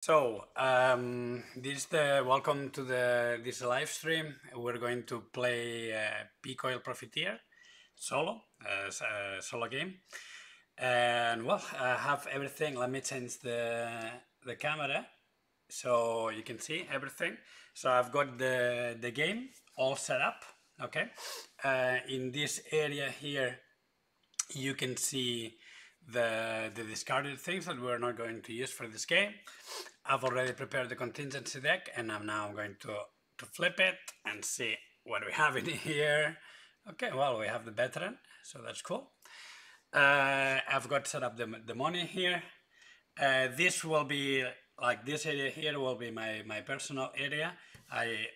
So, welcome to this live stream. We're going to play Peak Oil Profiteer solo, solo game. And well, I have everything. Let me change the camera so you can see everything. So I've got the game all set up. Okay. In this area here, you can see the discarded things that we're not going to use for this game. I've already prepared the contingency deck, and I'm now going to flip it and see what we have in here. Okay, well, we have the veteran, so that's cool. I've got set up the money here. This will be like this area here will be my personal area. I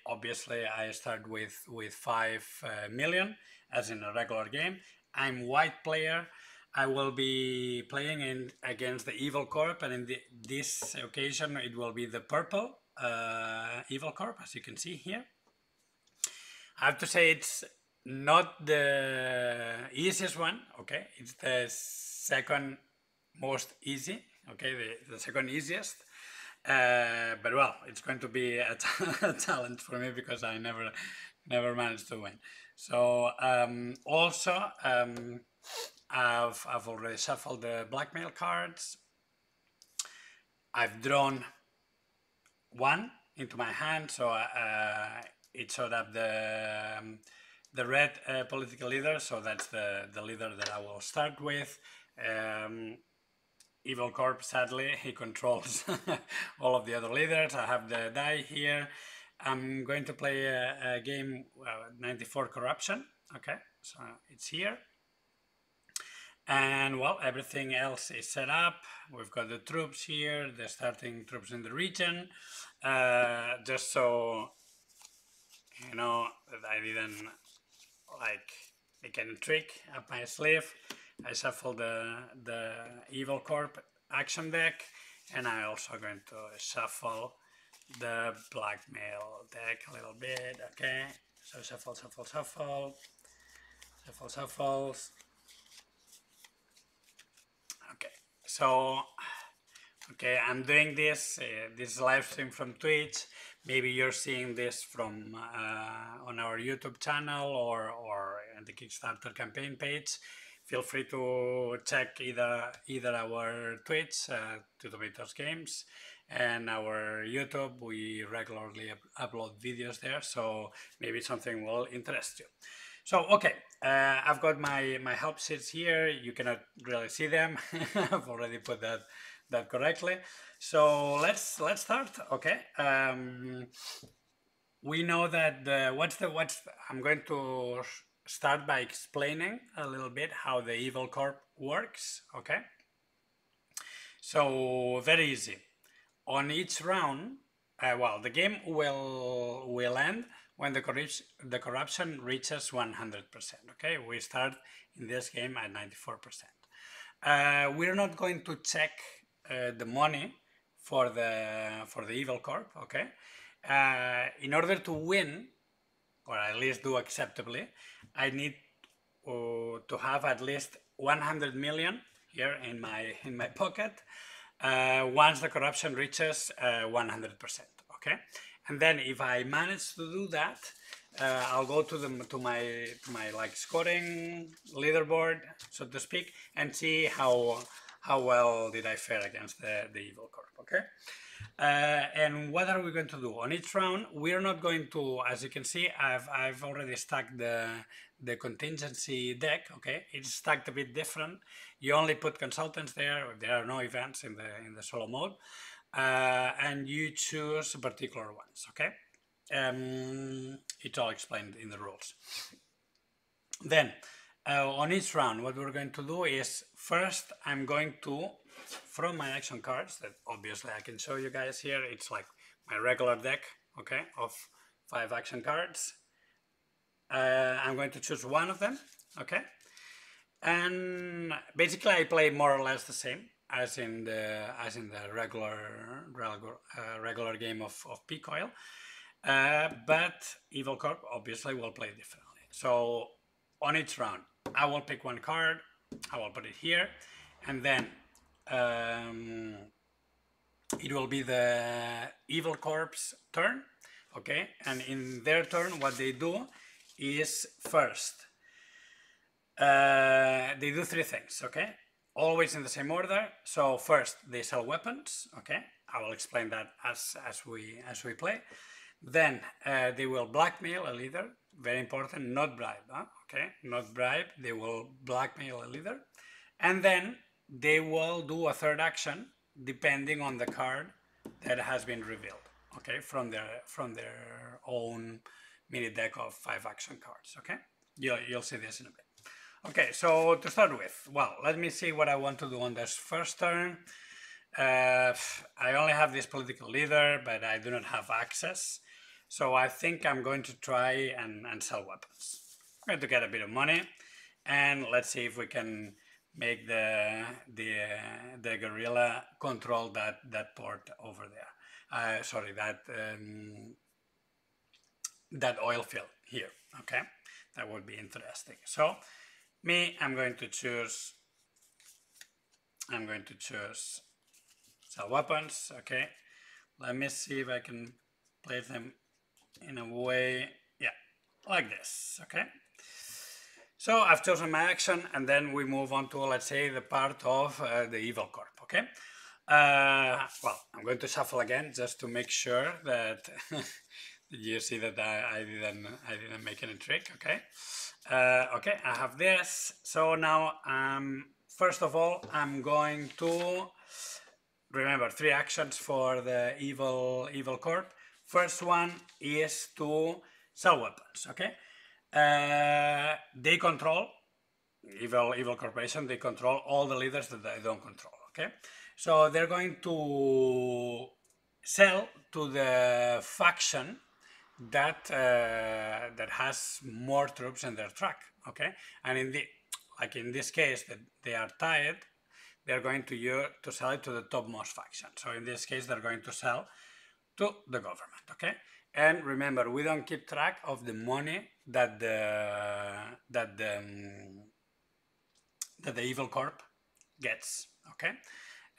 start with 5 million as in a regular game. I'm white player. I will be playing against the Evil Corp, and in this occasion it will be the purple Evil Corp, as you can see here. I have to say it's not the easiest one, okay? It's the second most easy, okay? The second easiest. But well, it's going to be a challenge for me because I never managed to win. So I've already shuffled the Blackmail cards. I've drawn one into my hand, so it showed up the red political leader, so that's the leader that I will start with. Evil Corp, sadly, he controls all of the other leaders. I have the die here. I'm going to play a game 94 Corruption. Okay, so it's here. And well, everything else is set up. We've got the troops here, the starting troops in the region. Just so you know that I didn't like make any trick up my sleeve. I shuffle the Evil Corp action deck, and I'm also going to shuffle the Blackmail deck a little bit. Okay, so shuffles. Okay, so I'm doing this live stream from Twitch. Maybe you're seeing this from on our YouTube channel or in the Kickstarter campaign page. Feel free to check either our Twitch, Tutovators Games, and our YouTube. We regularly upload videos there, so maybe something will interest you. So okay, I've got my help sheets here. You cannot really see them. I've already put that correctly. So let's start. Okay. We know that I'm going to start by explaining a little bit how the Evil Corp works. Okay. So very easy. On each round, the game will end when the corruption reaches 100%. Okay, we start in this game at 94%. We're not going to check the money for the Evil Corp. Okay, in order to win, or at least do acceptably, I need to have at least 100 million here in my pocket. Once the corruption reaches 100%, okay? And then if I manage to do that, I'll go to my like scoring leaderboard, so to speak, and see how well did I fare against the Evil Corp, okay? And what are we going to do? On each round, we're not going to, as you can see, I've already stacked the contingency deck, okay? It's stacked a bit different. You only put consultants there are no events in the solo mode. And you choose particular ones, okay? It's all explained in the rules. Then, on each round, what we're going to do is, first, I'm going to, from my action cards, that obviously I can show you guys here, it's like my regular deck, okay, of 5 action cards. I'm going to choose one of them, okay? And basically I play more or less the same as in the regular game of Peak Oil. But Evil Corp obviously will play differently. So on each round, I will pick one card, I will put it here, and then it will be the Evil Corp's turn, okay? And in their turn, what they do is first, they do three things, okay? Always in the same order. So first, they sell weapons, okay? I will explain that as we play. Then they will blackmail a leader, very important, not bribe, huh? Okay? Not bribe, they will blackmail a leader. And then they will do a third action depending on the card that has been revealed, okay, from their own mini deck of 5 action cards, okay? You'll see this in a bit. Okay, so to start with, well, let me see what I want to do on this first turn. I only have this political leader, but I do not have access. So I think I'm going to try and sell weapons. I'm going to get a bit of money, and let's see if we can make the guerrilla control that port over there. Sorry, that oil field here. Okay, that would be interesting. So me, I'm going to choose sell weapons. Okay, let me see if I can place them in a way, yeah, like this. Okay, so I've chosen my action, and then we move on to, let's say, the part of the Evil Corp. Okay, well, I'm going to shuffle again just to make sure that you see that I didn't make any trick. Okay, okay, I have this. So now, first of all, I'm going to remember 3 actions for the Evil Corp. First one is to sell weapons. Okay, they control Evil Corporation. They control all the leaders that they don't control. Okay, so they're going to sell to the faction that that has more troops in their truck. Okay, and in this case that they are tied, they're going to sell it to the topmost faction. So in this case, they're going to sell to the government. Okay, and remember, we don't keep track of the money that the Evil Corp gets. Okay.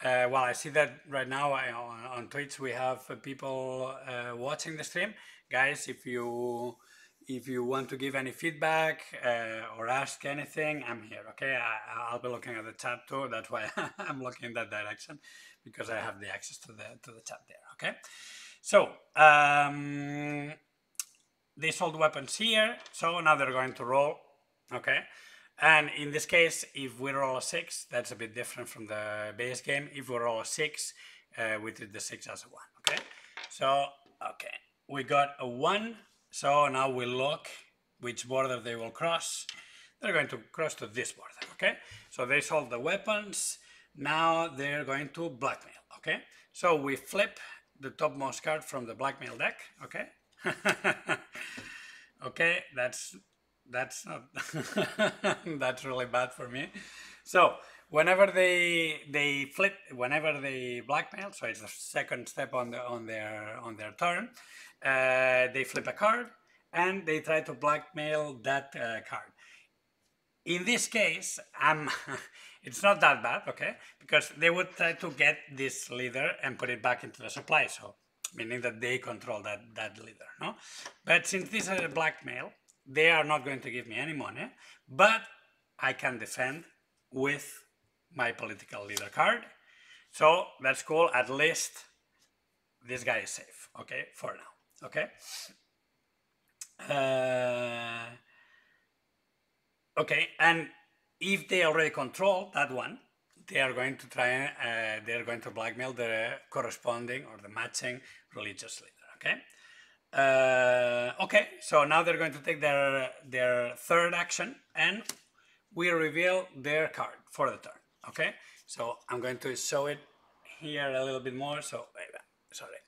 Well, I see that right now on Twitch we have people watching the stream. Guys, if you want to give any feedback or ask anything, I'm here. Okay, I'll be looking at the chat too. That's why I'm looking in that direction, because I have the access to the chat there. Okay, so they sold weapons here. So now they're going to roll. Okay. And in this case, if we roll a 6, that's a bit different from the base game. If we roll a 6, we treat the 6 as a 1, okay? So, okay, we got a 1. So now we look which border they will cross. They're going to cross to this border, okay? So they sold the weapons. Now they're going to blackmail, okay? So we flip the topmost card from the blackmail deck, okay? Okay, that's not that's really bad for me. So whenever they flip, whenever they blackmail, so it's the second step on their turn, they flip a card and they try to blackmail that card. In this case, it's not that bad, okay, because they would try to get this leader and put it back into the supply, so meaning that they control that leader, no? But since this is a blackmail, they are not going to give me any money, but I can defend with my political leader card. So that's cool. At least this guy is safe, okay, for now, okay? Okay, and if they already control that one, they are going to try, they're going to blackmail the corresponding or the matching religious leader, okay? Okay, so now they're going to take their third action and we reveal their card for the turn, okay? So I'm going to show it here a little bit more, so, sorry,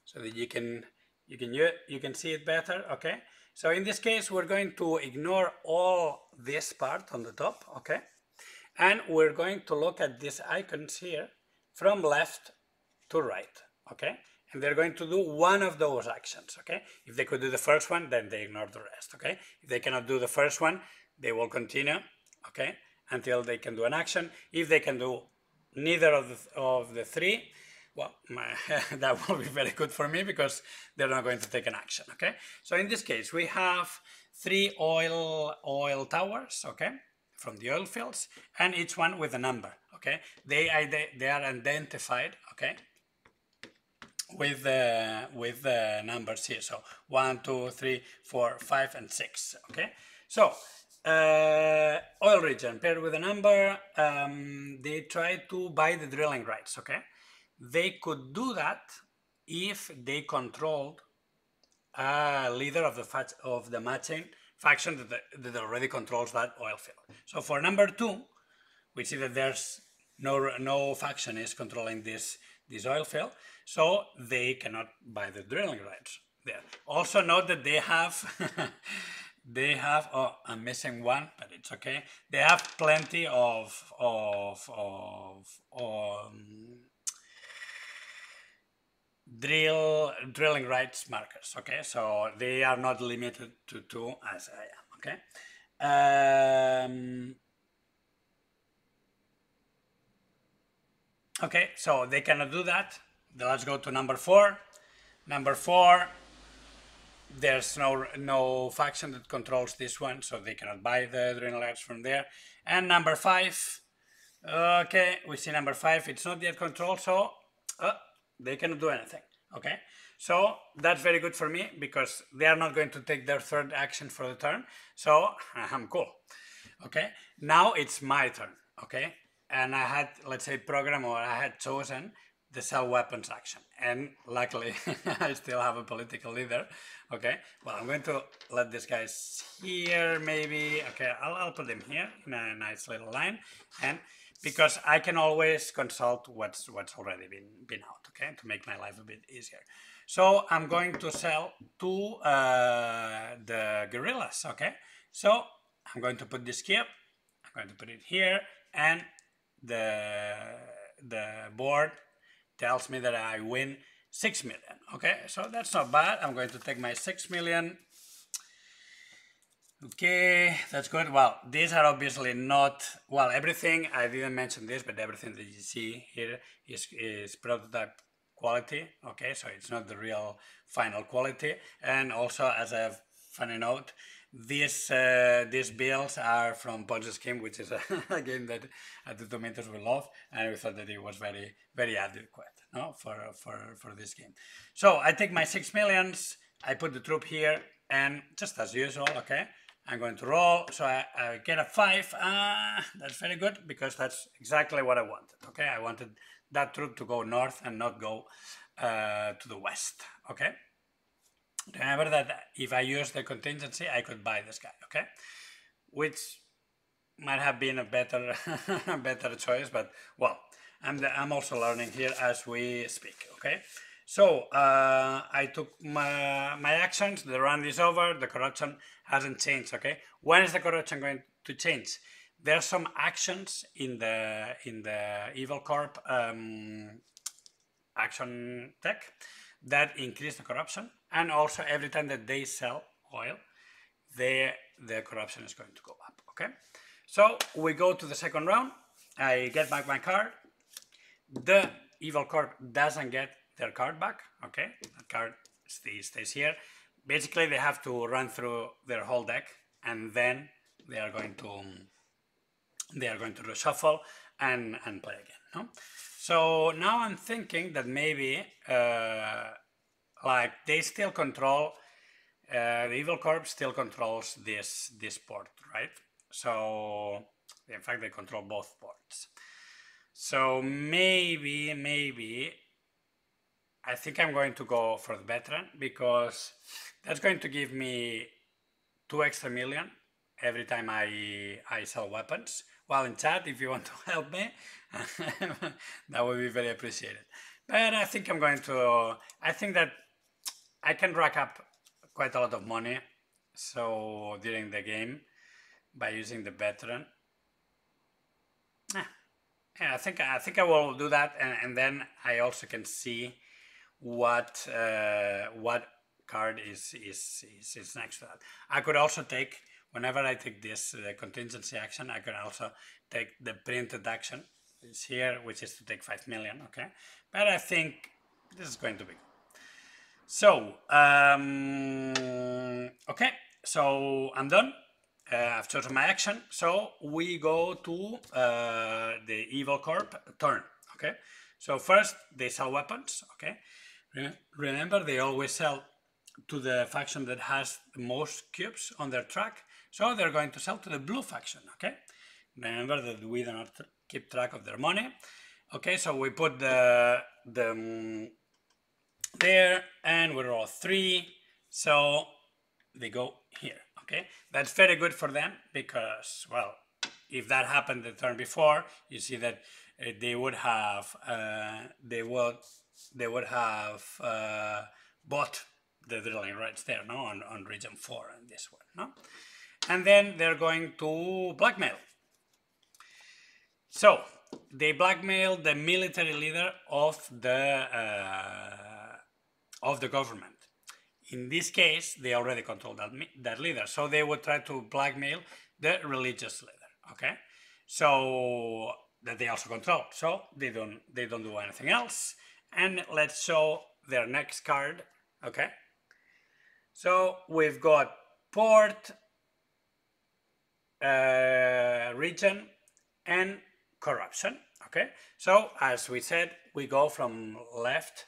so that you can see it better, okay? So in this case, we're going to ignore all this part on the top, okay? And we're going to look at these icons here from left to right, okay? And they're going to do one of those actions, okay? If they could do the first one, then they ignore the rest, okay? If they cannot do the first one, they will continue, okay? Until they can do an action. If they can do neither of the 3, well, that will be very good for me because they're not going to take an action, okay? So in this case, we have 3 oil towers, okay, from the oil fields, and each one with a number, okay? They are identified, okay, with the numbers here. So 1, 2, 3, 4, 5, and 6, okay? So oil region paired with a number, they try to buy the drilling rights, okay? They could do that if they controlled a leader of the matching faction that already controls that oil field. So for number 2, we see that there's no faction is controlling this oil field, so they cannot buy the drilling rights there. Also note that they have they have, oh, I'm missing one, but it's okay. They have plenty of drilling rights markers, okay? So they are not limited to 2 as I am, okay? Okay, so they cannot do that. Let's go to number 4. Number 4, there's no faction that controls this one, so they cannot buy the drilling rights from there. And number 5, okay, we see number 5, it's not yet controlled, so they cannot do anything, okay? So that's very good for me because they are not going to take their 3rd action for the turn, so I'm cool, okay? Now it's my turn, okay? And I had, let's say, programmed, or I had chosen the sell weapons action, and luckily I still have a political leader, okay? Well, I'm going to let this guy here, maybe, okay, I'll put him here in a nice little line, and because I can always consult what's already been out, okay, to make my life a bit easier. So I'm going to sell to the guerrillas, okay? So I'm going to put this key up, I'm going to put it here, and the board tells me that I win 6 million, okay? So that's not bad. I'm going to take my 6 million. Okay, that's good. Well, these are obviously not, well, everything, I didn't mention this, but everything that you see here is prototype quality, okay? So it's not the real final quality. And also, as a funny note, these builds are from Ponzi Scheme, which is a game that at the Tomatoes we love, and we thought that it was very, very adequate, no, for this game. So I take my 6 millions, I put the troop here, and just as usual, okay, I'm going to roll, so I get a 5. That's very good because that's exactly what I wanted, okay? I wanted that troop to go north and not go to the west, okay? Remember that if I use the contingency, I could buy this guy, okay? Which might have been a better better choice, but well, I'm also learning here as we speak, okay? So I took my actions, the round is over, the corruption hasn't changed, okay? When is the corruption going to change? There are some actions in the Evil Corp action tech that increase the corruption, and also every time that they sell oil, the corruption is going to go up, okay? So we go to the second round, I get back my card, the Evil Corp doesn't get their card back, okay? That card stays here. Basically, they have to run through their whole deck, and then they are going to reshuffle and play again, no? So now I'm thinking that maybe, like, they still control, the Evil Corp still controls this port, right? So, in fact, they control both ports. So maybe, I think I'm going to go for the veteran because that's going to give me 2 extra million every time I sell weapons. Well, in chat, if you want to help me, that would be very appreciated. But I think I think that I can rack up quite a lot of money, so during the game, by using the veteran. Yeah, I think I will do that, and then I also can see what card is next to that. I could also take, whenever I take this contingency action, I could also take the printed action, is here, which is to take 5 million, okay? But I think this is going to be good. So, okay, so I'm done. I've chosen my action. So we go to the Evil Corp turn, okay? So first they sell weapons, okay? Remember, they always sell to the faction that has the most cubes on their track. So they're going to sell to the blue faction, okay? Remember that we do not keep track of their money. Okay, so we put the there and we roll 3, so they go here, okay? That's very good for them because, well, if that happened the turn before, you see that they would have bought the drilling rights there, no, on region 4 and this one, no? And then they're going to blackmail. So they blackmail the military leader of the government. In this case, they already control that leader, so they would try to blackmail the religious leader. Okay, so that they also control. So they don't do anything else. And let's show their next card. Okay, so we've got port, region, and corruption. Okay, so as we said, we go from left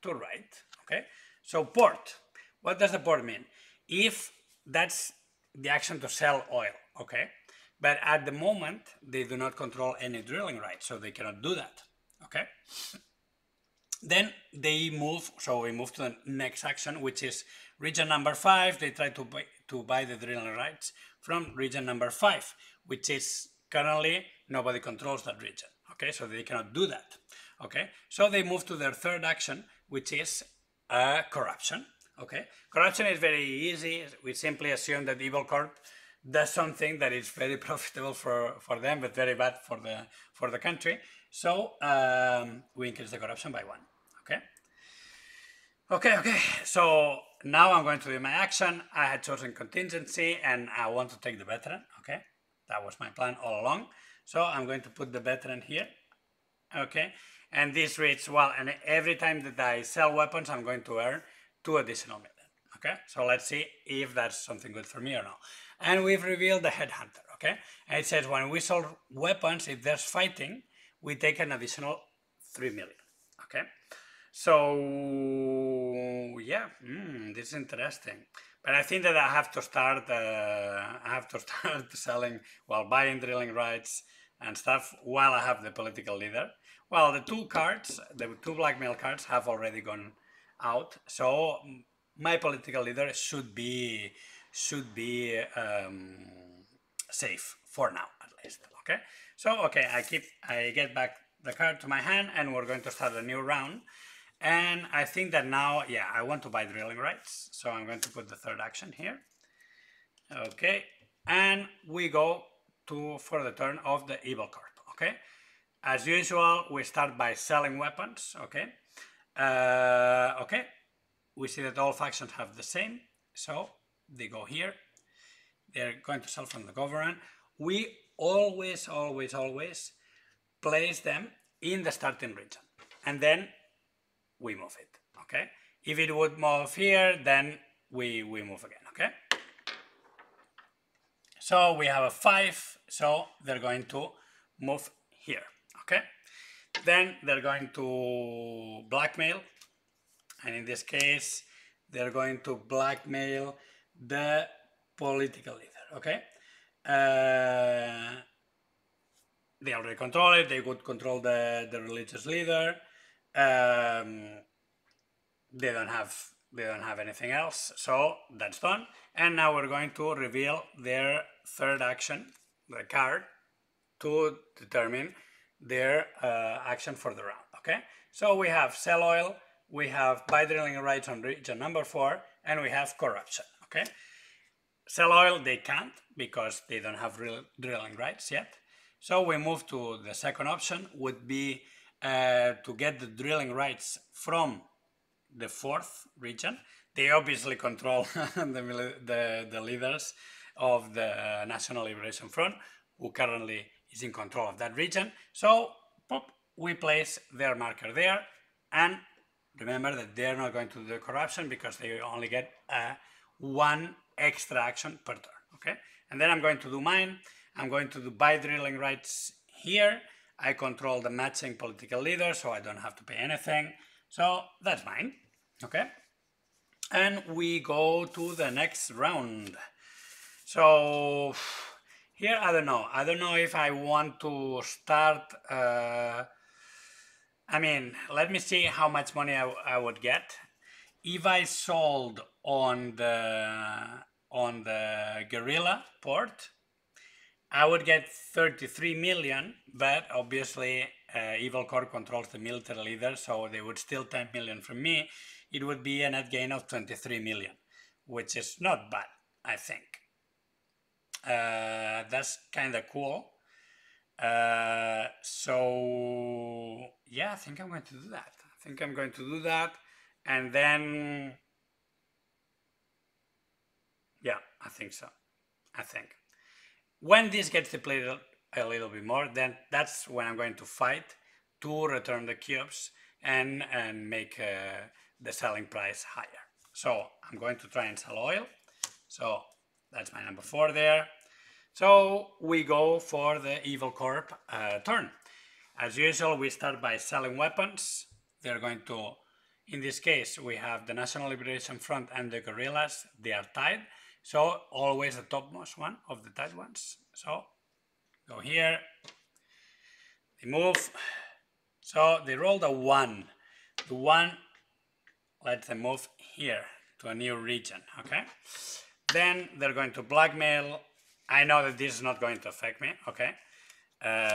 to right. Okay, so port. What does the port mean? If that's the action to sell oil, okay, but at the moment they do not control any drilling rights, so they cannot do that. Okay, then they move. So we move to the next action, which is region number 5. They try to buy the drilling rights from region number 5, which is currently nobody controls that region. Okay, so they cannot do that. Okay, so they move to their third action, which is corruption. Okay, corruption is very easy. We simply assume that Evil Corp does something that is very profitable for them, but very bad for the country. So we increase the corruption by 1. Okay. So now I'm going to do my action. I had chosen contingency, and I want to take the veteran. Okay, that was my plan all along. So I'm going to put the veteran here. Okay, and this reads, well, and every time that I sell weapons, I'm going to earn 2 additional million. Okay, so let's see if that's something good for me or not. And we've revealed the headhunter. Okay, and it says when we sell weapons, if there's fighting, we take an additional 3 million. Okay, so yeah, this is interesting. But I think that I have to start. Selling, well, buying drilling rights and stuff while I have the political leader. Well, the 2 cards, the 2 blackmail cards, have already gone out. So my political leader should be safe for now, at least. Okay. So okay, I get back the card to my hand, and we're going to start a new round. And I think that now, yeah, I want to buy drilling rights. So I'm going to put the third action here. Okay, and we go for the turn of the Evil Corp. Okay, as usual, we start by selling weapons. Okay, okay, we see that all factions have the same, so they go here. They're going to sell from the government. We always place them in the starting region, and then we move it. Okay, if it would move here, then we move again. Okay. So we have a 5, so they're going to move here, okay? Then they're going to blackmail, and in this case, they're going to blackmail the political leader, okay? They already control it. They would control the religious leader. They don't have anything else, so that's done. And now we're going to reveal their third action, the card, to determine their action for the round. Okay, so we have sell oil, we have buy drilling rights on region number 4, and we have corruption. Okay, sell oil they can't because they don't have drilling rights yet. So we move to the second option, would be to get the drilling rights from the 4th region. They obviously control the leaders of the National Liberation Front, who currently is in control of that region. So we place their marker there, and remember that they're not going to do the corruption because they only get one extra action per turn, okay? And then I'm going to do mine. I'm going to do buy drilling rights here. I control the matching political leader, so I don't have to pay anything. So that's mine, okay? And we go to the next round. So here, I don't know. I don't know if I want to start. I mean, let me see how much money I would get if I sold on the guerrilla port. I would get 33 million, but obviously Evil Corp controls the military leader, so they would steal 10 million from me. It would be a net gain of 23 million, which is not bad, I think. That's kind of cool. So yeah, I think I'm going to do that. And then, yeah, I think so. When this gets depleted a little bit more, then that's when I'm going to fight to return the cubes and make the selling price higher. So I'm going to try and sell oil. So that's my number 4 there. So we go for the Evil Corp turn. As usual, we start by selling weapons. They're going to, in this case, we have the National Liberation Front and the guerrillas. They are tied. So always the topmost one of the tied ones. So go here. They move. So they rolled a 1. The 1 lets them move here to a new region. Okay. Then they're going to blackmail. I know that this is not going to affect me, okay?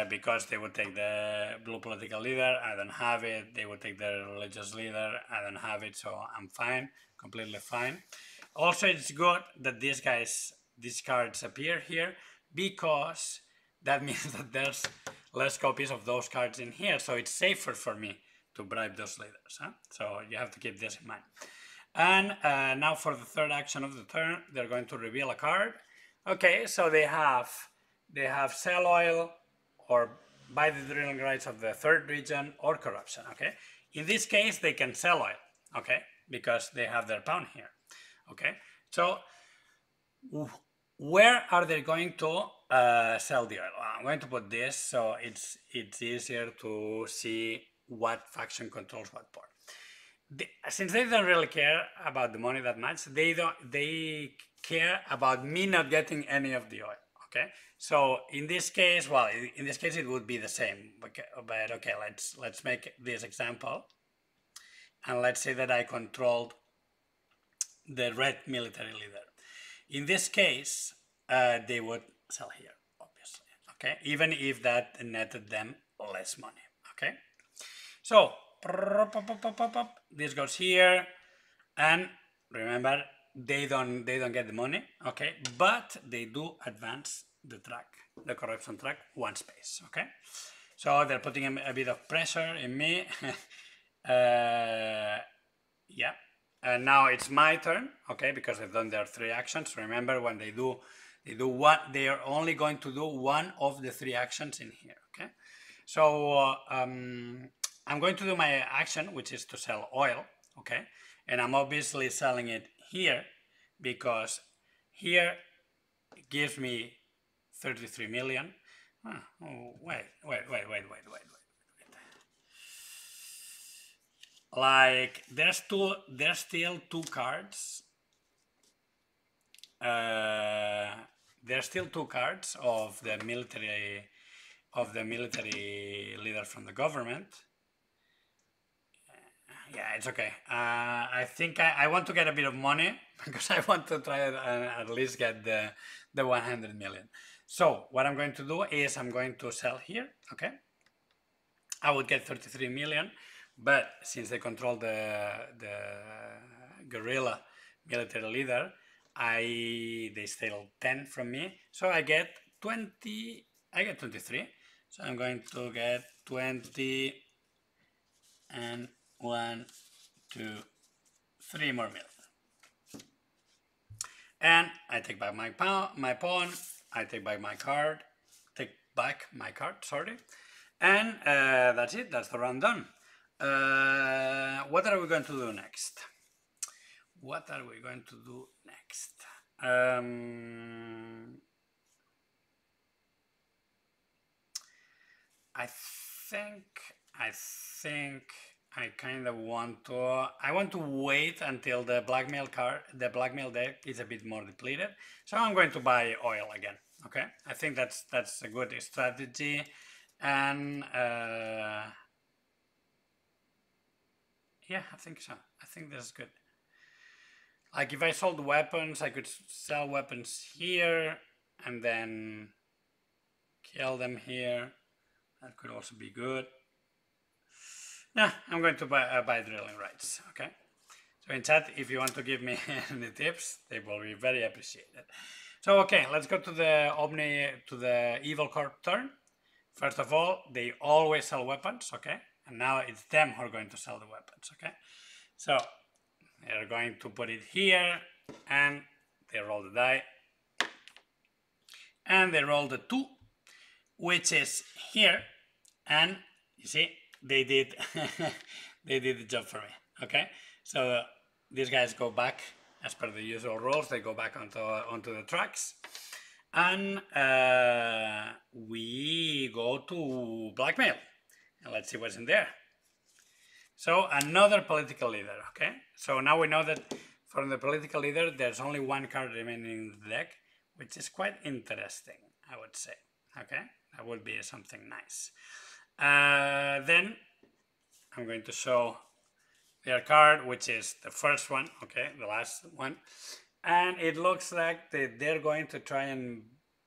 Because they would take the blue political leader, I don't have it. They would take the religious leader, I don't have it, so I'm fine, completely fine. Also, it's good that these cards appear here because that means that there's less copies of those cards in here, so it's safer for me to bribe those leaders. Huh? So you have to keep this in mind. And now for the third action of the turn, they're going to reveal a card. Okay, so they have sell oil or buy the drilling rights of the third region or corruption, okay? In this case, they can sell oil, okay? Because they have their pound here, okay? So where are they going to sell the oil? I'm going to put this so it's easier to see what faction controls what port. Since they don't really care about the money that much, they care about me not getting any of the oil. Okay, so in this case, well, in this case it would be the same. But okay, let's make this example, and let's say that I controlled the red military leader. In this case, they would sell here, obviously. Okay, even if that netted them less money. Okay, so this goes here, and remember they don't get the money, okay, but they do advance the corruption track 1 space, okay. So they're putting a bit of pressure in me. Yeah, and now it's my turn, okay, because they've done their 3 actions. Remember, when they do one, they are only going to do one of the 3 actions in here, okay. So I'm going to do my action, which is to sell oil, okay? And I'm obviously selling it here because here it gives me 33 million. Oh, wait. Like, there's still 2 cards. There's still 2 cards of the military leader from the government. Yeah, it's okay. I think I want to get a bit of money because I want to try and at least get the 100 million. So what I'm going to do is I'm going to sell here, okay? I would get 33 million, but since they control the guerrilla military leader, they steal 10 from me, so I get 20. I get 23. So I'm going to get 20 and 1, 2, 3 more million. And I take back my pawn, I take back my card, sorry. And that's it. That's the round done. What are we going to do next? What are we going to do next? I think I kind of want to. I want to wait until the blackmail deck is a bit more depleted. So I'm going to buy oil again. Okay, I think that's a good strategy, and yeah, I think so. I think that's good. Like if I sold weapons, I could sell weapons here and then kill them here. That could also be good. Nah, I'm going to buy drilling rights, okay? So in chat, if you want to give me any tips, they will be very appreciated. So, okay, let's go to the Evil Corp turn. First of all, they always sell weapons, okay? And now it's them who are going to sell the weapons, okay? So, they're going to put it here, and they roll the die. And they roll the 2, which is here, and you see, they did they did the job for me. Okay, so these guys go back as per the usual rules. They go back onto the tracks, and we go to Blackmail, and let's see what's in there. So another political leader. Okay, so now we know that from the political leader, there's only one card remaining in the deck, which is quite interesting, I would say. Okay, that would be something nice. Then I'm going to show their card, which is the first one, okay, the last one. And it looks like they're going to try and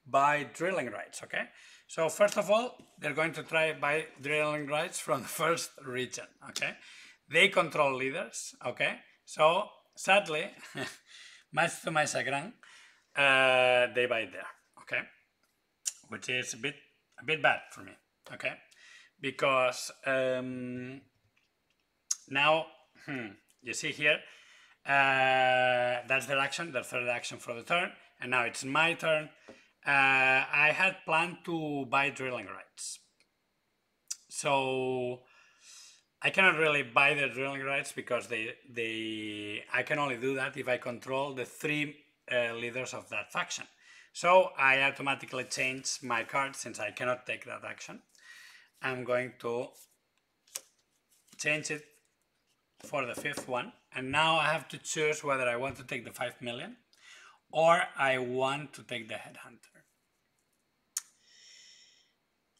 buy drilling rights, okay? So first of all, they're going to try buy drilling rights from the first region, okay? They control leaders, okay? So sadly, much to my chagrin, they buy it there, okay? Which is a bit bad for me, okay? Because now you see here that's their action, their third action for the turn, and now it's my turn. I had planned to buy drilling rights, so I cannot really buy the drilling rights because I can only do that if I control the 3 leaders of that faction. So I automatically change my card since I cannot take that action. I'm going to change it for the 5th one, and now I have to choose whether I want to take the 5 million or I want to take the headhunter,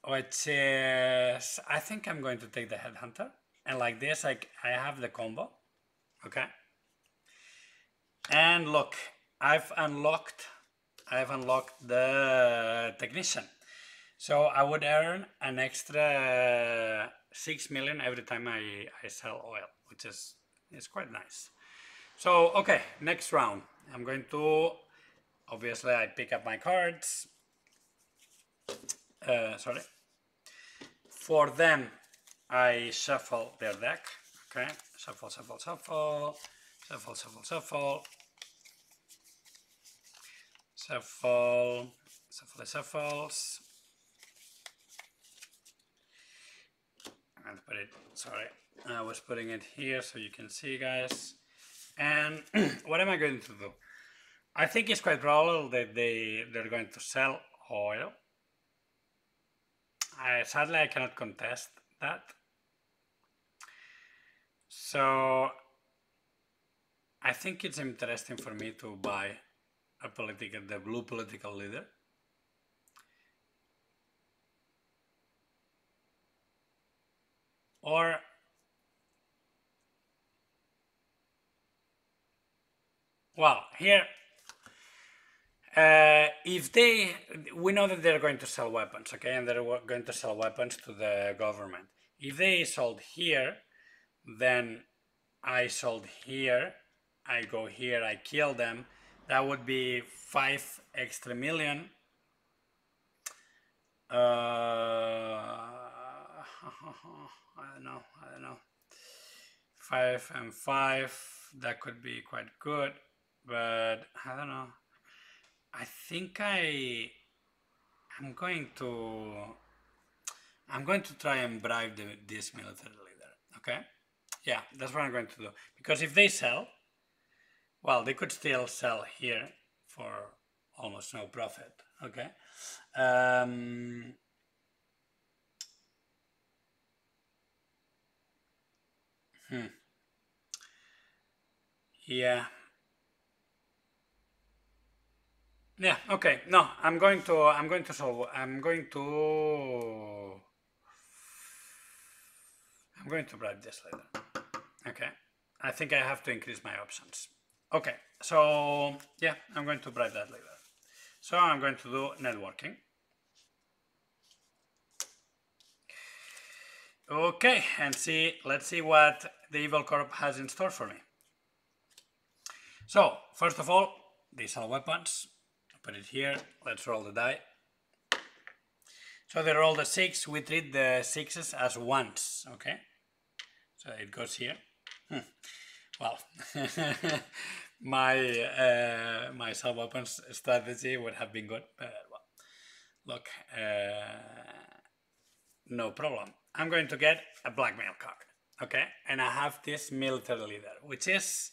which is, I think I'm going to take the headhunter, and like this I have the combo, okay? And look, I've unlocked the technician, so I would earn an extra 6 million every time I sell oil, which is quite nice. So, okay, next round. I'm going to, obviously I pick up my cards. Sorry. For them, I shuffle their deck. Okay, shuffle, shuffle, shuffle, shuffle, shuffle, shuffle, shuffle, shuffle, shuffles. I'm going to put it, sorry, I was putting it here so you can see, guys. And what am I going to do? I think it's quite probable that they're going to sell oil. Sadly, I cannot contest that. So I think it's interesting for me to buy the blue political leader. Or well, here, if we know that they're going to sell weapons, okay, and they're going to sell weapons to the government. If they sold here, then I sold here, I go here, I kill them, that would be 5 extra million. I don't know. 5 and 5, that could be quite good, but I don't know. I think I'm going to I'm going to try and bribe this military leader, okay? Yeah, that's what I'm going to do. Because if they sell, well, they could still sell here for almost no profit, okay? Yeah. Yeah, okay. No, I'm going to bribe this later. Okay. I think I have to increase my options. Okay, so yeah, I'm going to bribe that later. So I'm going to do networking. Okay, and let's see what the Evil Corp has in store for me. So, first of all, these are weapons. Put it here. Let's roll the die. So they roll the 6. We treat the 6s as 1s, okay? So it goes here. Well, my sub-weapons strategy would have been good, but well, look, no problem. I'm going to get a Blackmail card, okay? And I have this military leader, which is,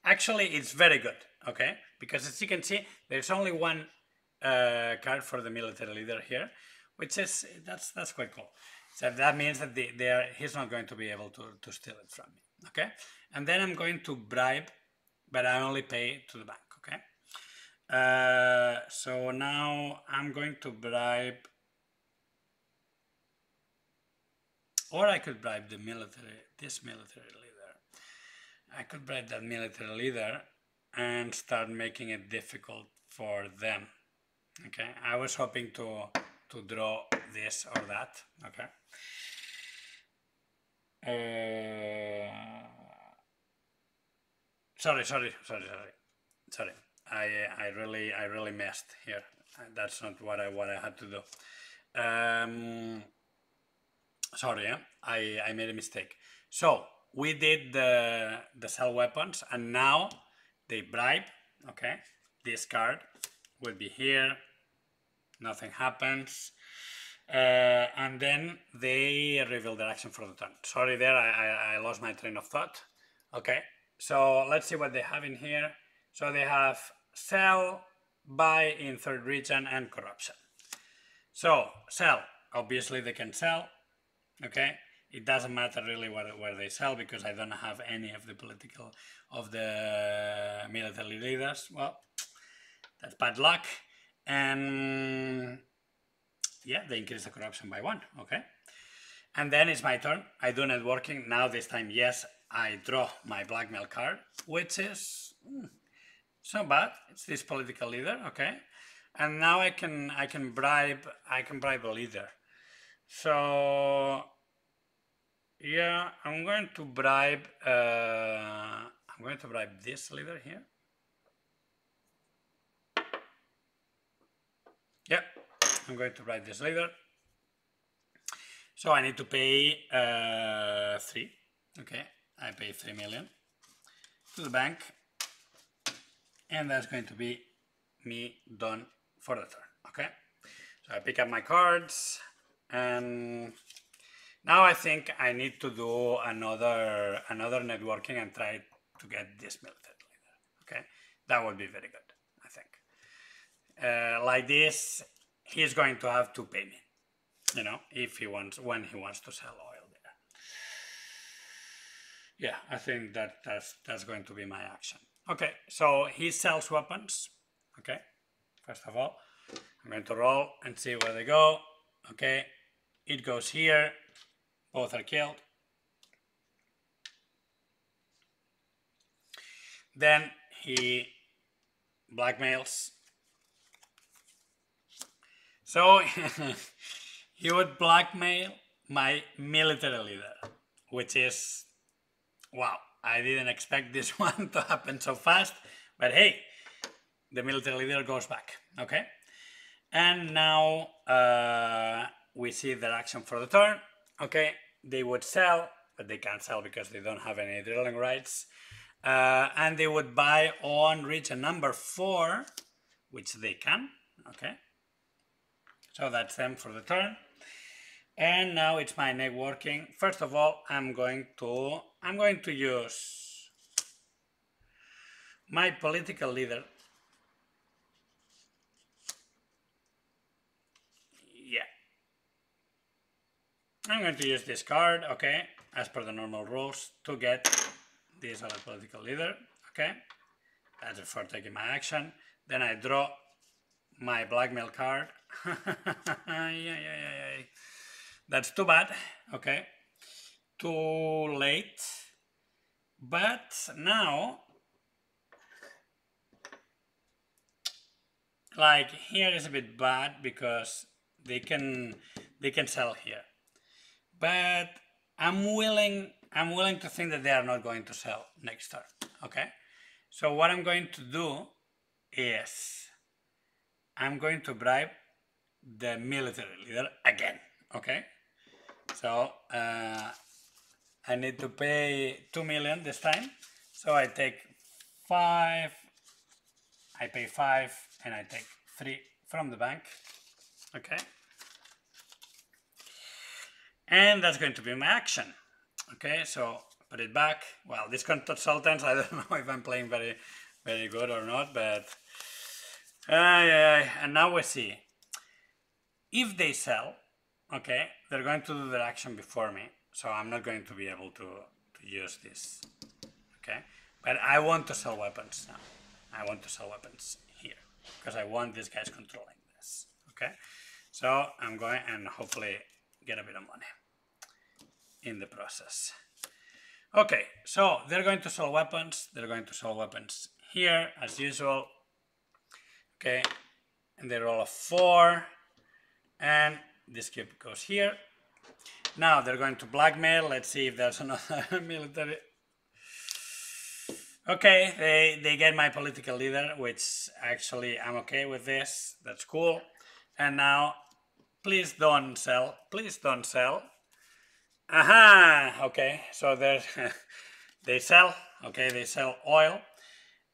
actually, it's very good, okay? Because as you can see, there's only one card for the military leader here, which is, that's quite cool. So that means that he's not going to be able to steal it from me, okay? And then I'm going to bribe, but I only pay to the bank, okay? So now I'm going to bribe, or I could bribe this military leader. I could bribe that military leader and start making it difficult for them, okay? I was hoping to draw this or that, okay? Sorry. I really messed here. That's not what I had to do. Sorry, I made a mistake. So we did the sell weapons, and now they bribe. Okay, this card will be here. Nothing happens. And then they reveal their action for the turn. Sorry there, I lost my train of thought. Okay, so let's see what they have in here. So they have sell, buy in third region, and corruption. So sell, obviously they can sell. Okay, it doesn't matter really where they sell, because I don't have any of the military leaders. Well, that's bad luck. And yeah, they increase the corruption by 1, okay? And then it's my turn. I do networking. Now this time, yes, I draw my Blackmail card, which is it's not bad. It's this political leader, okay? And now I can bribe a leader. So yeah, I'm going to bribe this leader here. Yeah, I'm going to bribe this leader. So I need to pay 3. Okay, I pay 3 million to the bank, and that's going to be me done for the turn. Okay, so I pick up my cards, and now I think I need to do another networking and try to get this military leader. Okay, that would be very good, I think. Like this, he's going to have to pay me, you know, when he wants to sell oil there. Yeah, I think that's going to be my action. Okay, so he sells weapons. Okay, first of all, I'm going to roll and see where they go. Okay, it goes here. Both are killed. Then he blackmails. So he would blackmail my military leader, which is, wow, I didn't expect this one to happen so fast, but hey, the military leader goes back, okay? And now we see their action for the turn, okay? They would sell, but they can't sell because they don't have any drilling rights. And they would buy on region number 4, which they can, okay? So that's them for the turn. And now it's my networking. First of all, I'm going to use my political leader. Yeah. I'm going to use this card, okay, as per the normal rules, to get this other political leader, okay. That's for taking my action. Then I draw my blackmail card. Yeah. That's too bad, okay. Too late. But now, like, here is a bit bad because they can sell here. But I'm willing to think that they are not going to sell next turn, okay. So what I'm going to do is I'm going to bribe the military leader again, okay. So I need to pay 2 million this time, so I take 5, I pay 5 and I take 3 from the bank, okay. And that's going to be my action, okay. So put it back. Well, this consultants, I don't know if I'm playing very good or not, but and now we see if they sell, okay, they're going to do their action before me, so I'm not going to be able to use this, okay. But I want to sell weapons now. I want to sell weapons here because I want these guys controlling this, okay. So I'm going and hopefully get a bit of money in the process. Okay, so they're going to sell weapons. They're going to sell weapons here as usual, okay. And they roll a 4 and this cube goes here. Now they're going to blackmail. Let's see if there's another military. Okay, they get my political leader, which actually I'm okay with this. That's cool. And now, please don't sell. Please don't sell. Aha! Okay, so there's they sell. Okay, they sell oil,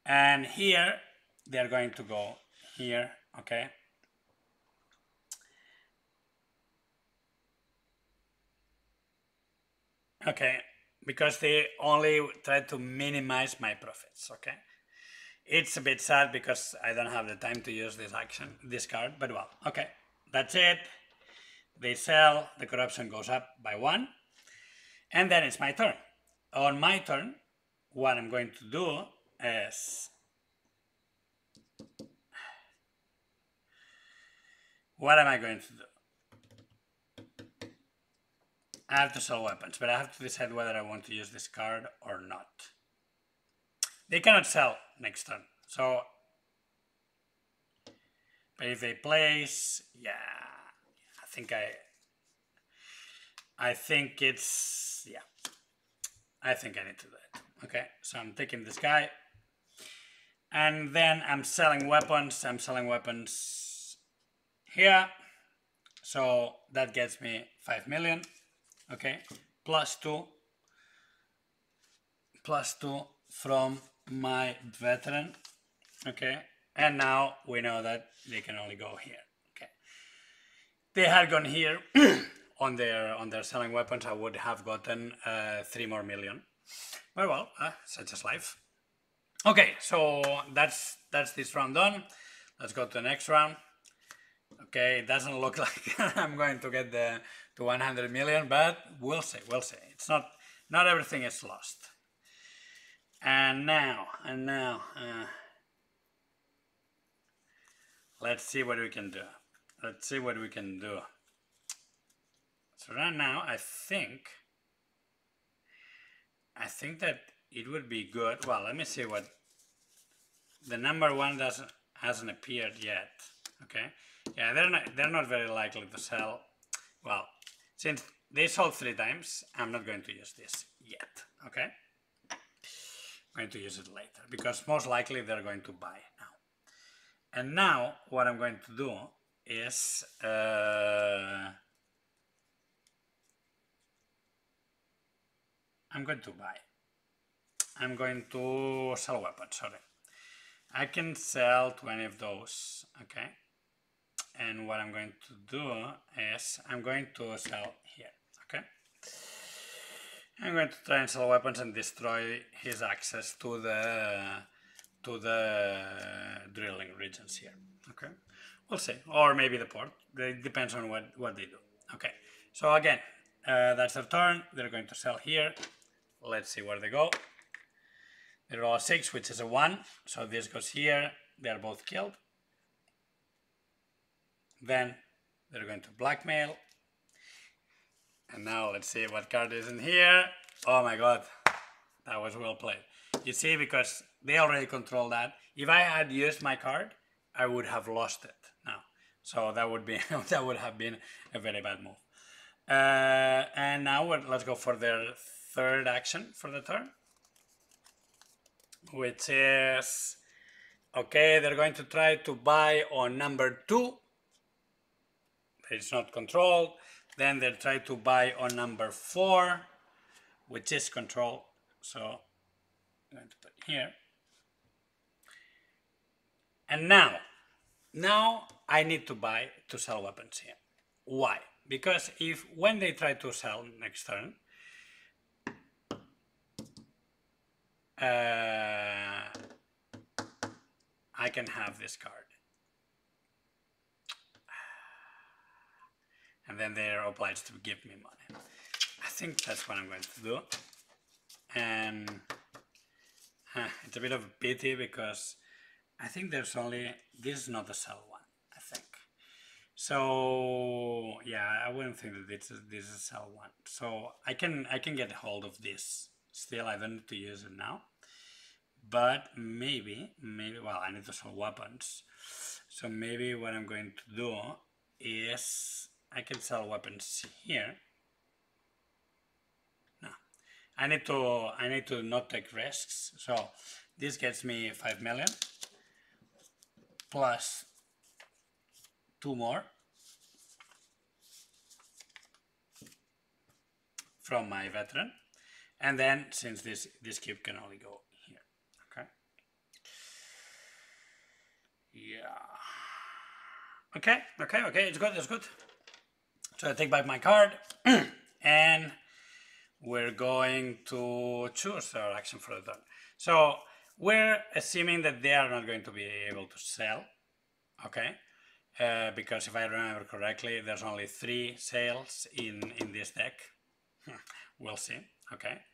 and here they're going to go here. Okay. Okay, because they only try to minimize my profits, okay? It's a bit sad because I don't have the time to use this card, but well, okay. That's it. They sell, the corruption goes up by 1, and then it's my turn. On my turn, what I'm going to do is... What am I going to do? I have to sell weapons, but I have to decide whether I want to use this card or not. They cannot sell next turn, so... But if they place... Yeah, I think it's... Yeah. I think I need to do it. Okay, so I'm taking this guy. And then I'm selling weapons. I'm selling weapons here. So that gets me 5 million. Okay, plus 2 from my veteran. Okay, and now we know that they can only go here. Okay, they had gone here on their selling weapons. I would have gotten 3 more million. But well, such is life. Okay, so that's this round done. Let's go to the next round. Okay, it doesn't look like I'm going to get to 100 million, but we'll see. It's not everything is lost. And now, let's see what we can do. So right now, I think that it would be good. Well, let me see what the number 1 hasn't appeared yet. Okay, yeah, they're not very likely to sell. Well, since they sold 3 times, I'm not going to use this yet. Okay, I'm going to use it later because most likely they're going to buy now. And now what I'm going to do is I'm going to buy. I'm going to sell weapons, sorry. I can sell 20 of those, okay? and what I'm going to do is I'm going to sell here, okay? I'm going to try and sell weapons and destroy his access to the drilling regions here, okay? We'll see, or maybe the port. It depends on what they do. Okay, so again, that's their turn. They're going to sell here. Let's see where they go. They roll a 6, which is a 1, so this goes here. They're both killed. Then they're going to blackmail. And now let's see what card is in here. Oh my god, that was well played. You see, because they already control that. If I had used my card, I would have lost it now. So that would be that would have been a very bad move. And now let's go for their third action for the turn, which is okay. They're going to try to buy on number 2. It's not controlled. Then they try to buy on number 4, which is controlled. So I'm going to put here. And now I need to buy to sell weapons here. Why? Because when they try to sell next turn, I can have this card. And then they're obliged to give me money. I think that's what I'm going to do. And it's a bit of a pity because I think there's only, this is not a sell one, I think. So yeah, I wouldn't think that this is a sell one. So I can get a hold of this. Still, I don't need to use it now. But maybe, well, I need to sell weapons. So maybe what I'm going to do is I can sell weapons here. No, I need to not take risks. So this gets me 5 million plus 2 more from my veteran, and then since this cube can only go here, okay. Yeah. Okay. It's good. So I take back my card, and we're going to choose our action for the turn. So we're assuming that they are not going to be able to sell, okay? Because if I remember correctly, there's only 3 sales in this deck. We'll see, okay?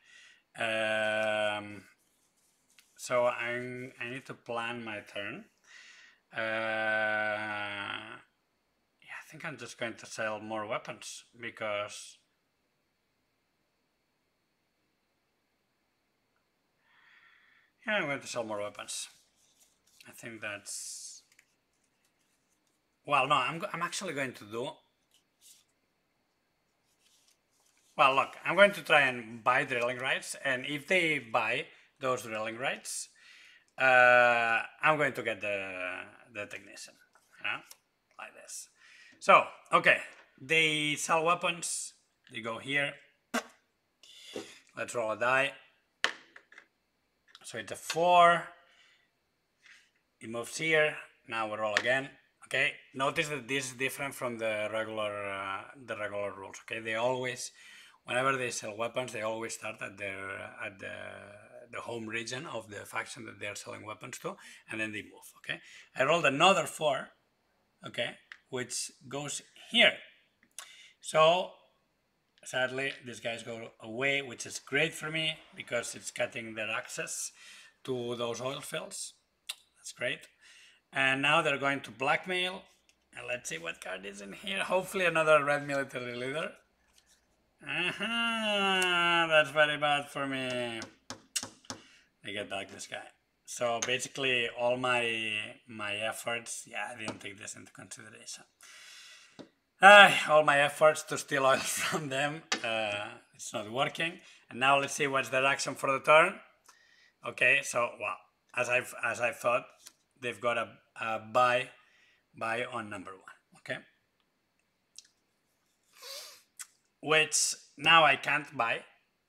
So I need to plan my turn. Yeah, I think I'm just going to sell more weapons because yeah, I'm going to sell more weapons. I think that's, well, no, I'm actually going to do, well, look, I'm going to try and buy drilling rights, and if they buy those drilling rights, I'm going to get the technician, you know, like this. So, okay, they sell weapons, they go here, let's roll a die. So it's a 4, it moves here, now we roll again. Okay, notice that this is different from the regular rules, okay? They always, whenever they sell weapons, they always start at the home region of the faction that they're selling weapons to, and then they move, okay? I rolled another 4, okay, which goes here. So sadly, these guys go away, which is great for me because it's cutting their access to those oil fields. That's great. And now they're going to blackmail. And let's see what card is in here. Hopefully another red military leader. That's very bad for me. They get back this guy. So basically all my efforts, yeah, I didn't take this into consideration. All my efforts to steal oil from them, it's not working. And now let's see what's their action for the turn. Okay, so well, as I thought, they've got a buy on number 1. Okay, which now I can't buy,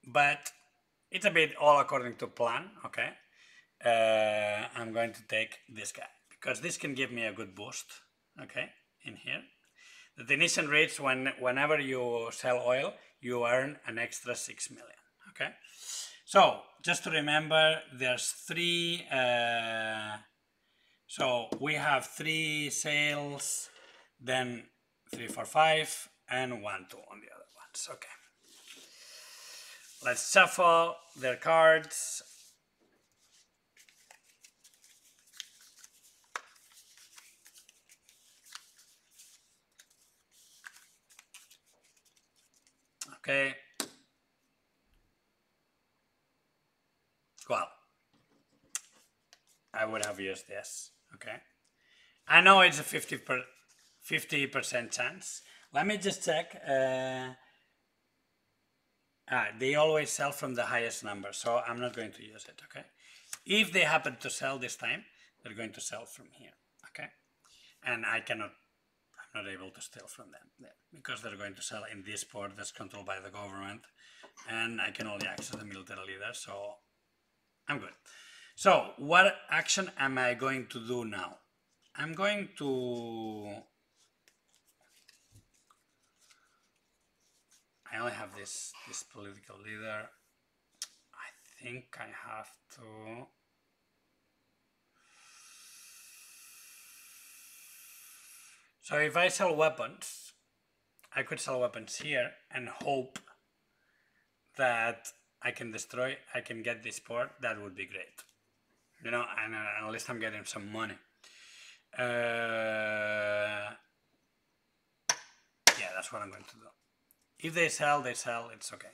but it's a bit all according to plan. Okay, I'm going to take this guy because this can give me a good boost. Okay. in here. The technician rates whenever you sell oil, you earn an extra 6 million. Okay, so just to remember, there's three. So we have 3 sales, then 3, 4, 5, and 1, 2 on the other ones. Okay. Let's shuffle their cards. Okay. Well, I would have used this. Okay. I know it's a 50% chance. Let me just check. They always sell from the highest number, so I'm not going to use it. Okay. If they happen to sell this time, they're going to sell from here. Okay. And I'm not able to steal from them because they're going to sell in this port that's controlled by the government, and I can only access the military leader, so I'm good. So what action am I going to do now? I'm going to... I only have this political leader. I think I have to... So if I sell weapons, I could sell weapons here and hope that I can get this port. That would be great. You know, and at least I'm getting some money. Yeah, that's what I'm going to do. If they sell, it's okay.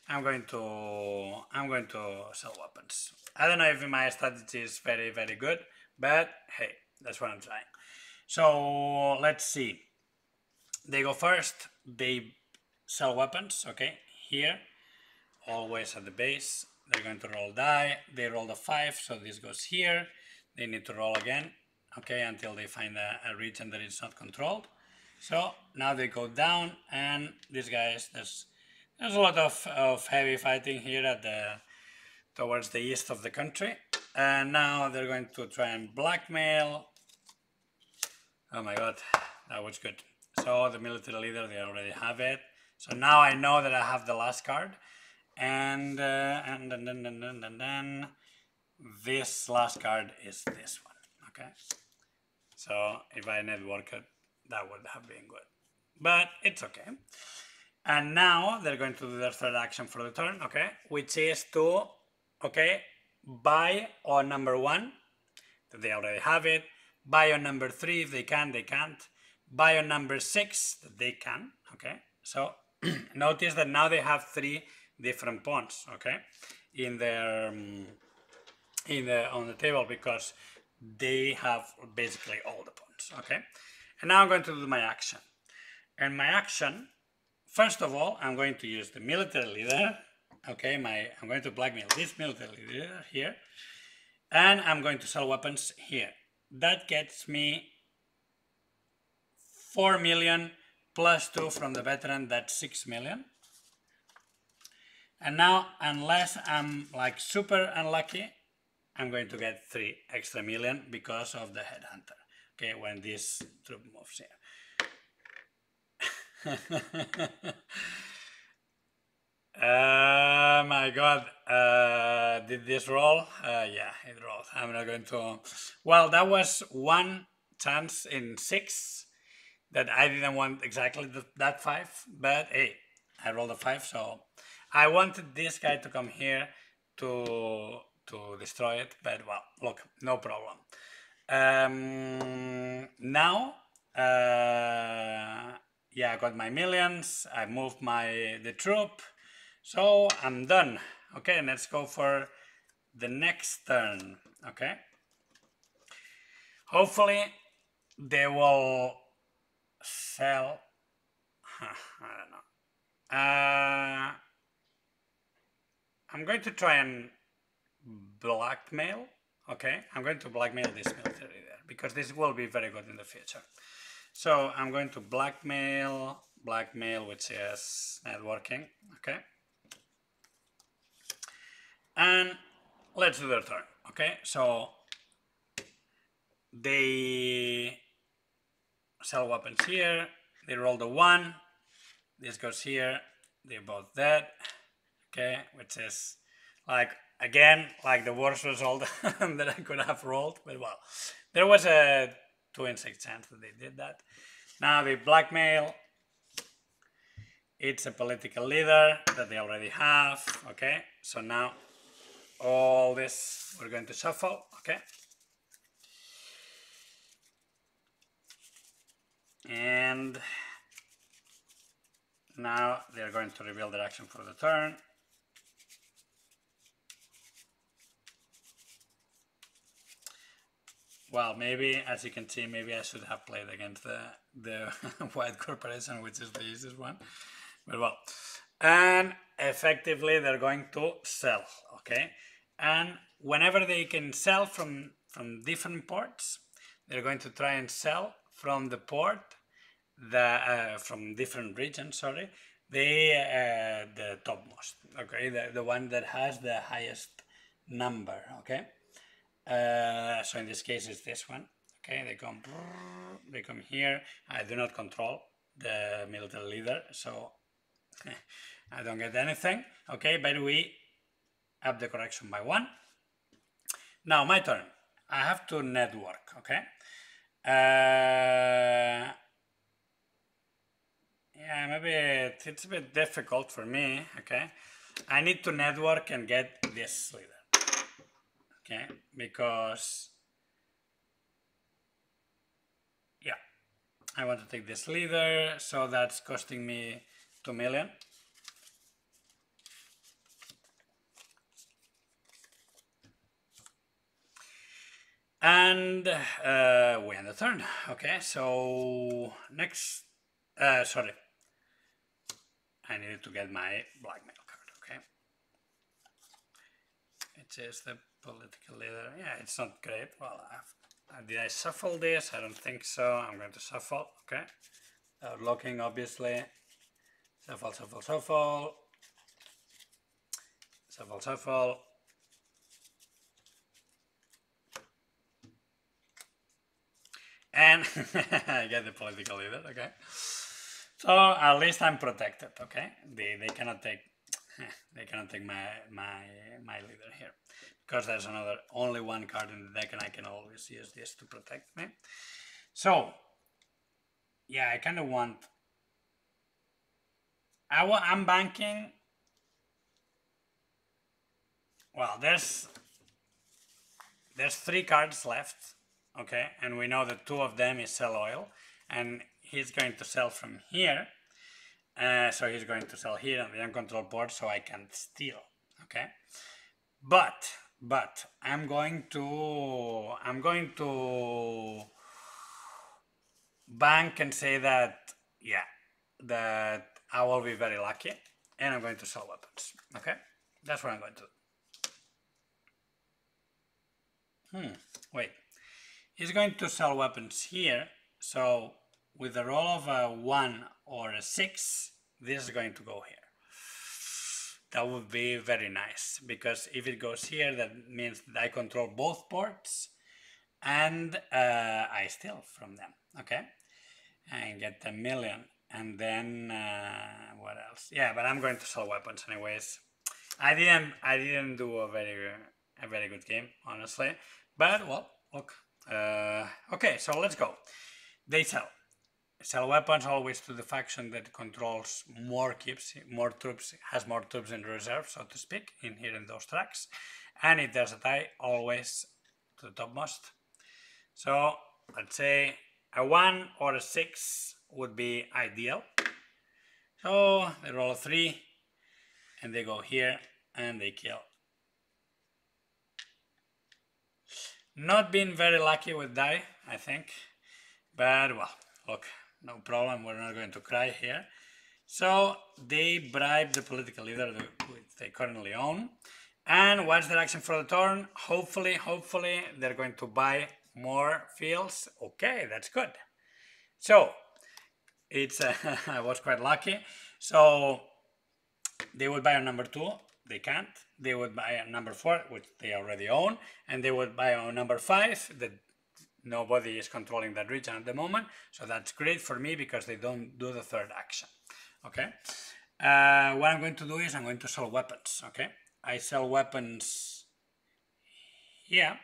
I'm going to sell weapons. I don't know if my strategy is very, very good, but hey, that's what I'm trying. So let's see. They go first. They sell weapons. Okay, here, always at the base. They're going to roll die. They roll the 5, so this goes here. They need to roll again. Okay, until they find a region that is not controlled. So now they go down, and these guys, there's a lot of heavy fighting here at towards the east of the country, and now they're going to try and blackmail. Oh my god, that was good. So the military leader, they already have it. So now I know that I have the last card, and then this last card is this one. Okay, so if I network it, that would have been good, but it's okay. And now they're going to do their third action for the turn, okay, which is to, okay, buy on number 1, that they already have it, buy on number 3 if they can, they can't, buy on number 6 that they can, okay. So notice that now they have 3 different pawns, okay, in their on the table, because they have basically all the pawns, okay. And now I'm going to do my action, and my action, first of all, I'm going to use the military leader, okay. I'm going to blackmail this military leader here, and I'm going to sell weapons here. That gets me 4 million plus 2 from the veteran, that's 6 million. And now, unless I'm like super unlucky, I'm going to get 3 extra million because of the headhunter. Okay, when this troop moves here. My god, did this roll? Yeah, it rolled. I'm not going to... Well, that was 1 chance in 6 that I didn't want exactly that 5, but hey, I rolled a 5, so I wanted this guy to come here to destroy it, but well, look, no problem. Now, yeah, I got my millions, I moved the troop, so I'm done. Okay, let's go for the next turn, okay? Hopefully, they will sell, I don't know. I'm going to try and blackmail, okay? I'm going to blackmail this military there, because this will be very good in the future. So I'm going to blackmail, which is networking, okay? And let's do their turn, okay? So they sell weapons here. They roll the 1. This goes here. They're both dead. Okay, which is like, again, like the worst result that I could have rolled. But well, there was a 2 in 6 chance that they did that. Now the blackmail. It's a political leader that they already have. Okay, so now all this we're going to shuffle. Okay. And now they're going to reveal their action for the turn. Well, maybe, as you can see, maybe I should have played against the white corporation, which is the easiest one. But well, and effectively they're going to sell, okay? And whenever they can sell from different ports, they're going to try and sell from the port from different regions, sorry, the topmost, okay, the one that has the highest number, okay. So in this case it's this one, okay. They come here. I do not control the military leader, so I don't get anything, okay, but we up the correction by 1. Now my turn. I have to network, okay. Yeah, maybe it's a bit difficult for me, okay. I need to network and get this leader, okay, because yeah, I want to take this leader, so that's costing me 2 million. And we end the turn, okay, so next, sorry, I needed to get my blackmail card, okay. It is the political leader. Yeah, it's not great. Well, did I shuffle this? I don't think so. I'm going to shuffle, okay. Locking, obviously. Shuffle, shuffle, shuffle. Shuffle, shuffle. And I get the political leader, okay. So at least I'm protected, okay. They cannot take my leader here, because there's only one card in the deck, and I can always use this to protect me. So yeah, I kind of want. I'm banking. Well, there's 3 cards left, okay, and we know that 2 of them is sell oil, and he's going to sell from here. So he's going to sell here on the uncontrolled board, so I can't steal, okay. But I'm going to bank and say that, yeah, that I will be very lucky, and I'm going to sell weapons, okay. That's what I'm going to do. Wait, he's going to sell weapons here, so with a roll of a 1 or a 6, this is going to go here. That would be very nice, because if it goes here, that means that I control both ports, and I steal from them, okay? And get 1 million, and then what else? Yeah, but I'm going to sell weapons anyways. I didn't do a very good game, honestly, but well, look. Okay, so let's go. They sell weapons always to the faction that controls more keeps, more troops, has more troops in reserve, so to speak, in those tracks. And if there's a tie, always to the topmost. So let's say a 1 or a 6 would be ideal. So they roll a 3, and they go here, and they kill. Not been very lucky with die, I think, but well, look, no problem, we're not going to cry here. So they bribe the political leader which they currently own, and what's their action for the turn? Hopefully they're going to buy more fields. Okay, that's good. So it's I was quite lucky. So they would buy on number 2. They can't. They would buy on number 4, which they already own, and they would buy on number 5 that nobody is controlling that region at the moment, so that's great for me because they don't do the third action. Okay, what I'm going to do is I'm going to sell weapons. Okay, I sell weapons here.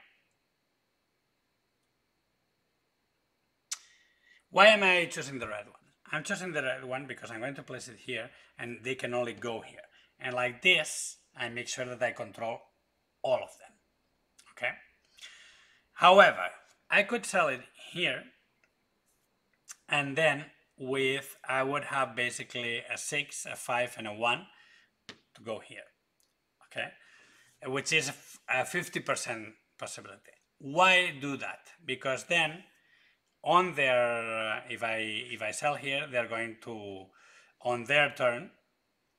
Why am I choosing the red one? I'm choosing the red one because I'm going to place it here and they can only go here. And like this, I make sure that I control all of them. Okay. However, I could sell it here and then I would have basically a 6, a 5, and a 1 to go here. Okay. Which is a 50% possibility. Why do that? Because then on their, if I sell here, they're going to, on their turn,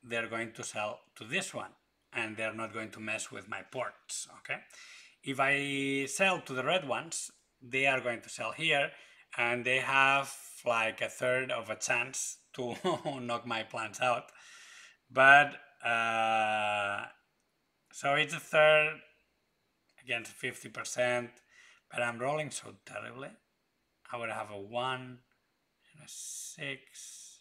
they're going to sell to this one and they're not going to mess with my ports. Okay. If I sell to the red ones, they are going to sell here and they have like a third of a chance to knock my plans out. But so it's a third against 50%, but I'm rolling so terribly. I would have a 1 and a 6.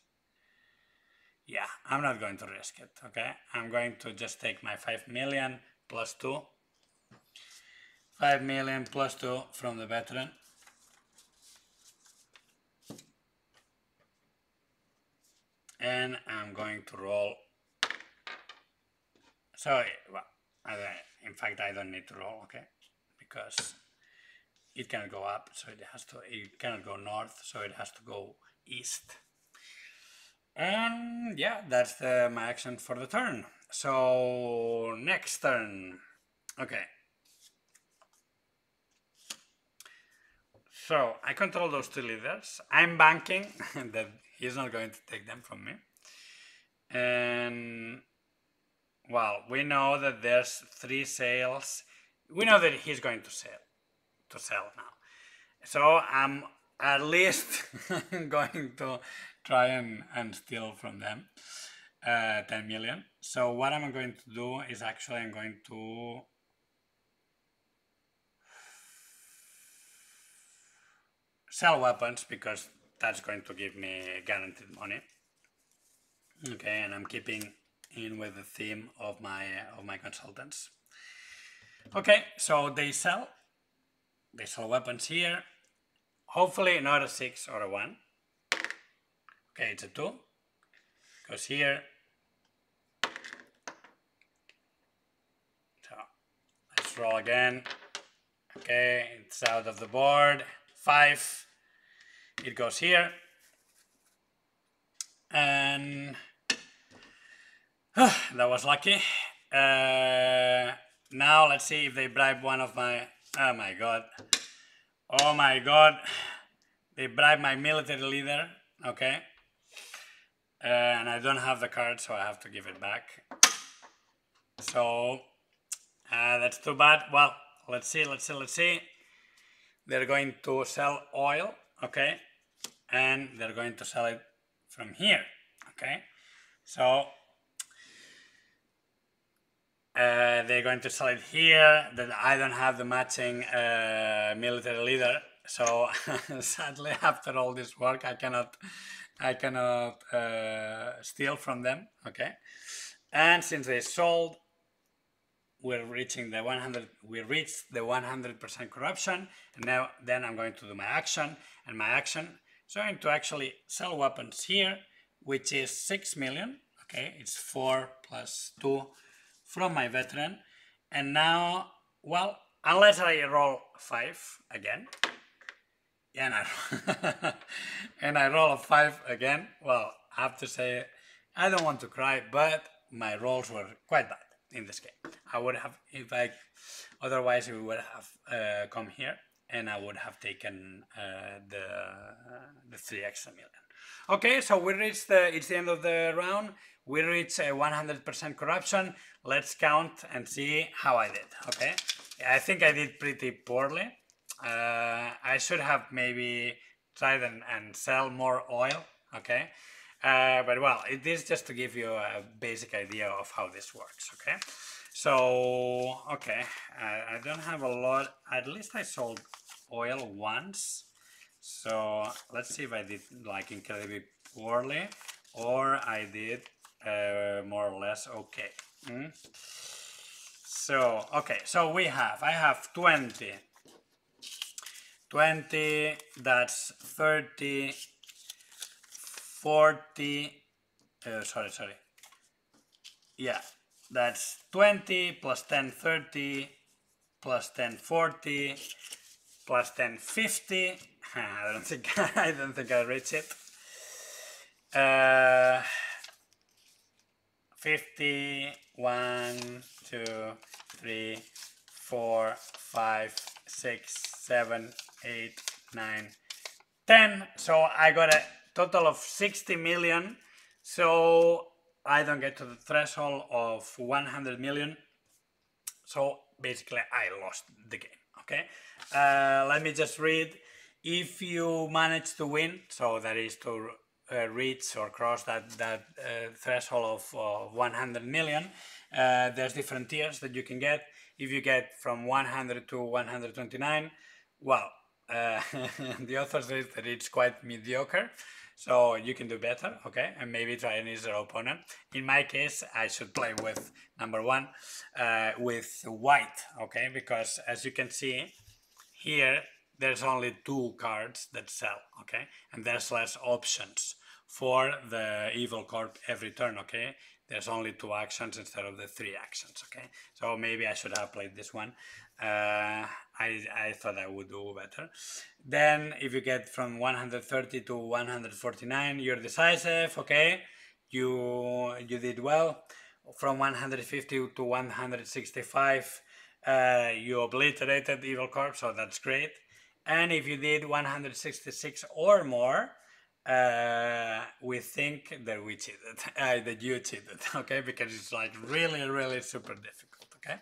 Yeah, I'm not going to risk it, okay? I'm going to just take my 5 million plus 2. 5 million plus 2 from the veteran. And I'm going to roll. So, well, in fact, I don't need to roll, okay? Because it cannot go up, so it cannot go north, so it has to go east. And yeah, that's my action for the turn. So next turn. Okay. So I control those 2 leaders. I'm banking that he's not going to take them from me. And well, we know that there's 3 sales. We know that he's going to sell now. So I'm at least going to try and steal from them 10 million. So what I'm going to do is actually I'm going to sell weapons because that's going to give me guaranteed money. Okay, and I'm keeping in with the theme of my consultants. Okay, so they sell weapons here. Hopefully not a 6 or a 1. Okay, it's a 2. Goes here. So let's roll again. Okay, it's out of the board. 5. It goes here. And that was lucky. Now let's see if they bribe one of my... Oh my god. Oh my god. They bribe my military leader. Okay. And I don't have the card, so I have to give it back. So that's too bad. Well, let's see. They're going to sell oil, okay, and they're going to sell it from here, okay. So they're going to sell it here. That I don't have the matching military leader, so sadly, after all this work, I cannot steal from them, okay. And since they sold, we reached the 100% corruption, and then I'm going to do my action, and my action is going to actually sell weapons here, which is 6 million. Okay, it's 4 plus 2 from my veteran, and now, well, unless I roll 5 again, and I roll a 5 again. Well, I have to say, I don't want to cry, but my rolls were quite bad in this game. I would have, otherwise we would have come here and I would have taken the 3 extra million. Okay, so we reached it's the end of the round. We reached 100% corruption. Let's count and see how I did. Okay, I think I did pretty poorly. I should have maybe tried and sell more oil. Okay. But well, it is just to give you a basic idea of how this works, okay? So, okay, I don't have a lot. At least I sold oil once. So let's see if I did like incredibly poorly or I did more or less okay. So, okay, so I have 20. 20, that's 30, 40, sorry. Yeah, that's 20 plus 10, 30, plus 10, 40, plus 10, 50. I don't think I reach it. 50, 1, 2, 3, 4, 5, 6, 7, 8, 9, 10. So I got a total of 60 million. So I don't get to the threshold of 100 million. So basically I lost the game, okay? Let me just read. If you manage to win, so that is to reach or cross that threshold of 100 million, there's different tiers that you can get. If you get from 100 to 129, well, the author says that it's quite mediocre. So you can do better, okay? And maybe try an easier opponent. In my case, I should play with number 1, with white, okay? Because as you can see here, there's only 2 cards that sell, okay? And there's less options for the Evil Corp every turn, okay? There's only 2 actions instead of the 3 actions, okay? So maybe I should have played this one. I thought I would do better. Then if you get from 130 to 149, you're decisive, okay? You did well. From 150 to 165, you obliterated Evil Corp, so that's great. And if you did 166 or more, we think that we cheated, that you cheated, okay? Because it's like really super difficult, okay?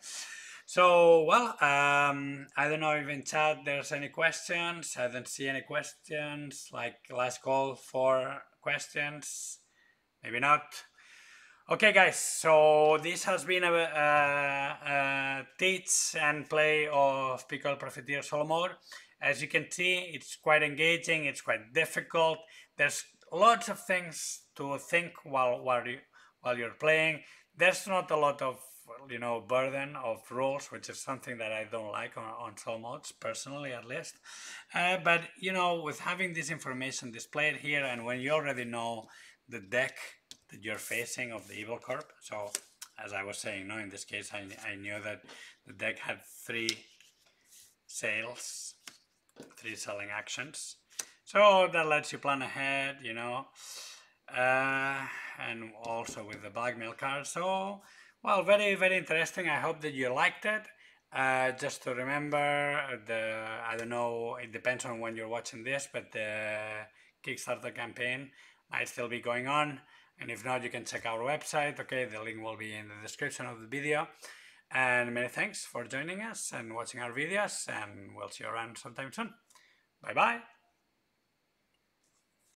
So, well, I don't know if in chat there's any questions. I don't see any questions, like last call for questions. Maybe not. Okay, guys, so this has been a teach and play of Peak Oil Profiteer solo mode. As you can see, it's quite engaging, it's quite difficult. There's lots of things to think while you're playing. There's not a lot of burden of rules, which is something that I don't like on solo modes, personally at least. But with having this information displayed here, and when you already know the deck that you're facing of the Evil Corp, so as I was saying, in this case I knew that the deck had 3 sales, 3 selling actions, so that lets you plan ahead, and also with the Blackmail card. So, well, very interesting. I hope that you liked it. Just to remember, I don't know, it depends on when you're watching this, but the Kickstarter campaign might still be going on. And if not, you can check our website. Okay, the link will be in the description of the video. And many thanks for joining us and watching our videos, and we'll see you around sometime soon. Bye bye.